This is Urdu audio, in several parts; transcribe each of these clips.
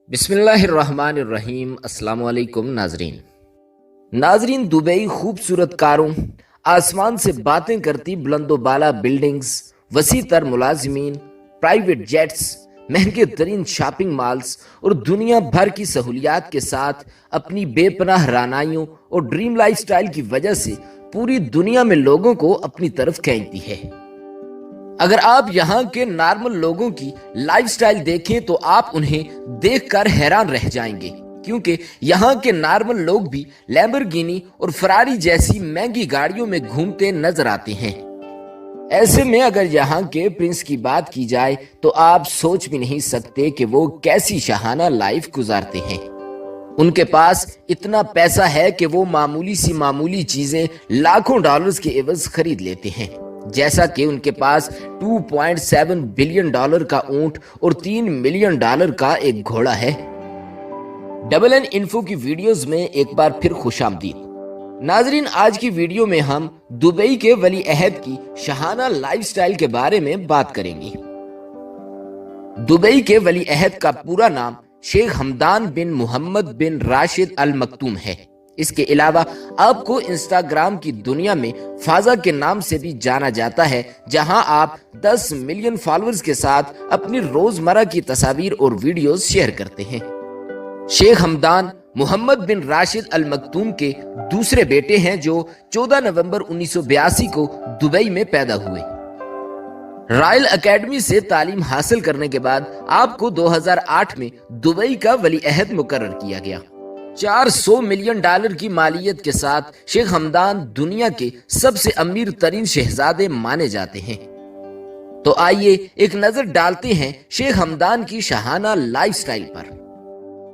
بسم اللہ الرحمن الرحیم۔ السلام علیکم ناظرین، دبئی خوبصورت کاروں، آسمان سے باتیں کرتی بلند و بالا بلڈنگز، وسیع تر ملازمین، پرائیویٹ جیٹس، مہنگے ترین شاپنگ مالز اور دنیا بھر کی سہولیات کے ساتھ اپنی بے پناہ رعنائیوں اور ڈریم لائف سٹائل کی وجہ سے پوری دنیا میں لوگوں کو اپنی طرف کھینچتی ہے۔ اگر آپ یہاں کے نارمل لوگوں کی لائف سٹائل دیکھیں تو آپ انہیں دیکھ کر حیران رہ جائیں گے، کیونکہ یہاں کے نارمل لوگ بھی لیمبورگینی اور فراری جیسی مہنگی گاڑیوں میں گھومتے نظر آتے ہیں۔ ایسے میں اگر یہاں کے پرنس کی بات کی جائے تو آپ سوچ بھی نہیں سکتے کہ وہ کیسی شاہانہ لائف گزارتے ہیں۔ ان کے پاس اتنا پیسہ ہے کہ وہ معمولی چیزیں لاکھوں ڈالرز کے عوض خرید لیتے ہیں، جیسا کہ ان کے پاس 2.7 بلین ڈالر کا اونٹ اور 3 ملین ڈالر کا ایک گھوڑا ہے۔ ڈبل این انفو کی ویڈیوز میں ایک بار پھر خوش آمدید۔ ناظرین، آج کی ویڈیو میں ہم دبئی کے ولی عہد کی شاہانہ لائف سٹائل کے بارے میں بات کریں گے۔ دبئی کے ولی عہد کا پورا نام شیخ حمدان بن محمد بن راشد المکتوم ہے۔ اس کے علاوہ آپ کو انسٹاگرام کی دنیا میں فازا کے نام سے بھی جانا جاتا ہے، جہاں آپ 10 ملین فالورز کے ساتھ اپنی روزمرہ کی تصاویر اور ویڈیوز شیئر کرتے ہیں۔ شیخ حمدان محمد بن راشد المکتوم کے دوسرے بیٹے ہیں، جو 14 نومبر 1982 کو دبئی میں پیدا ہوئے۔ رائل اکیڈمی سے تعلیم حاصل کرنے کے بعد آپ کو 2008 میں دبئی کا ولی عہد مقرر کیا گیا۔ 400 ملین ڈالر کی مالیت کے ساتھ شیخ حمدان دنیا کے سب سے امیر ترین شہزادے مانے جاتے ہیں۔ تو آئیے ایک نظر ڈالتے ہیں شیخ حمدان کی شاہانہ لائف سٹائل پر۔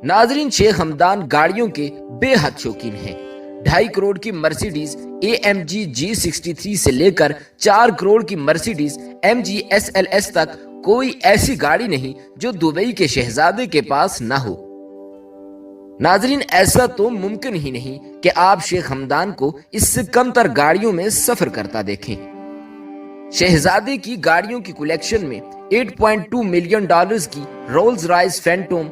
ناظرین، شیخ حمدان گاڑیوں کے بے حد شوقین ہیں۔ 2.5 کروڑ کی مرسیڈیز AMG G63 سے لے کر 4 کروڑ کی مرسیڈیز MG SLS تک کوئی ایسی گاڑی نہیں جو دبئی کے شہزادے کے پاس نہ ہو۔ ناظرین، ایسا تو ممکن ہی نہیں کہ آپ شیخ حمدان کو اس سے کم تر گاڑیوں میں سفر کرتا دیکھیں۔ شہزادے کی گاڑیوں کی کلیکشن میں 8.2 ملین ڈالرز کی Rolls Royce Phantom,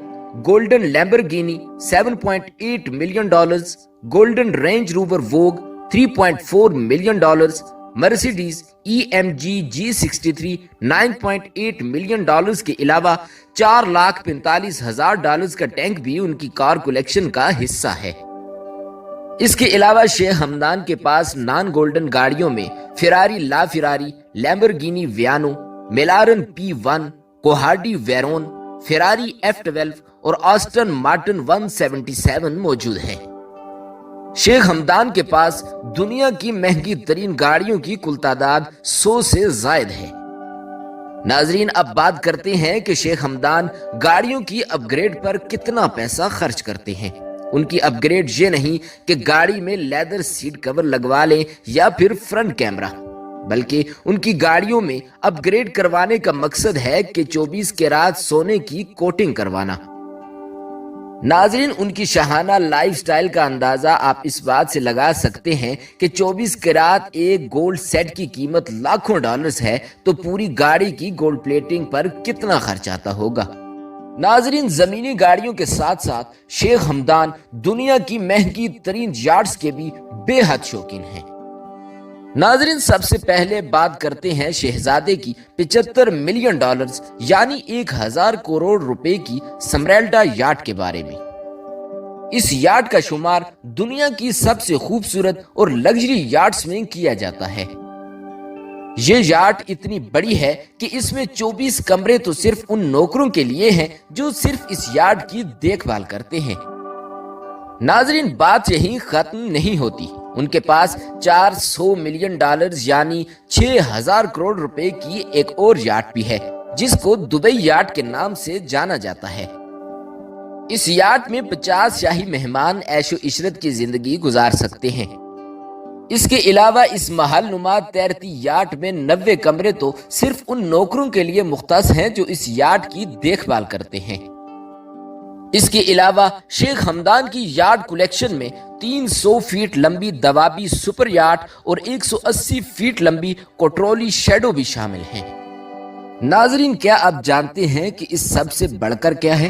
golden Lamborghini 7.8 million dollars, golden Range Rover Vogue 3.4 million dollars, Mercedes EMG G63 9.8 million dollars کے علاوہ 4,45,000 ڈالرز کا ٹینک بھی ان کی کار کلیکشن کا حصہ ہے۔ اس کے علاوہ شیخ حمدان کے پاس نان گولڈن گاڑیوں میں فراری لا فراری، لیمبورگینی ویانو، میلارن P1، کوہارڈی ویرون، فراری F12 اور آسٹن مارٹن 177 موجود ہیں۔ شیخ حمدان کے پاس دنیا کی مہنگی ترین گاڑیوں کی کل تعداد 100 سے زائد ہے۔ ناظرین، اب بات کرتے ہیں کہ شیخ حمدان گاڑیوں کی اپ گریڈ پر کتنا پیسہ خرچ کرتے ہیں۔ ان کی اپ گریڈ یہ نہیں کہ گاڑی میں لیدر سیٹ کور لگوا لیں یا پھر فرنٹ کیمرہ، بلکہ ان کی گاڑیوں میں اپ گریڈ کروانے کا مقصد ہے کہ 24 کیرات سونے کی کوٹنگ کروانا۔ ناظرین، ان کی شاہانہ لائف سٹائل کا اندازہ آپ اس بات سے لگا سکتے ہیں کہ 24 کیرات ایک گولڈ سیٹ کی قیمت لاکھوں ڈالرز ہے، تو پوری گاڑی کی گولڈ پلیٹنگ پر کتنا خرچ آتا ہوگا۔ ناظرین، زمینی گاڑیوں کے ساتھ ساتھ شیخ حمدان دنیا کی مہنگی ترین یاٹس کے بھی بے حد شوقین ہیں۔ ناظرین، سب سے پہلے بات کرتے ہیں شہزادے کی 75 ملین ڈالرز یعنی 1000 کروڑ روپے کی سمریلڈا یاٹ کے بارے میں۔ اس یاٹ کا شمار دنیا کی سب سے خوبصورت اور لگژری یاٹس میں کیا جاتا ہے۔ یہ یاٹ اتنی بڑی ہے کہ اس میں 24 کمرے تو صرف ان نوکروں کے لیے ہیں جو صرف اس یاٹ کی دیکھ بھال کرتے ہیں۔ ناظرین، بات یہیں ختم نہیں ہوتی۔ ان کے پاس 400 ملین ڈالرز یعنی 6000 کروڑ روپے کی ایک اور یاٹ بھی ہے، جس کو دبئی یاٹ کے نام سے جانا جاتا ہے۔ اس یاٹ میں 50 شاہی مہمان عیش و عشرت کی زندگی گزار سکتے ہیں۔ اس کے علاوہ اس محل نما تیرتی یاٹ میں 90 کمرے تو صرف ان نوکروں کے لیے مختص ہیں جو اس یاٹ کی دیکھ بھال کرتے ہیں۔ اس کے علاوہ شیخ حمدان کی یاٹ کلیکشن میں 300 فیٹ لمبی دوابی سپر یاٹ اور 180 فیٹ لمبی کوٹرولی شیڈو بھی شامل ہیں۔ ناظرین، کیا آپ جانتے ہیں کہ اس سب سے بڑھ کر کیا ہے؟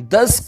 10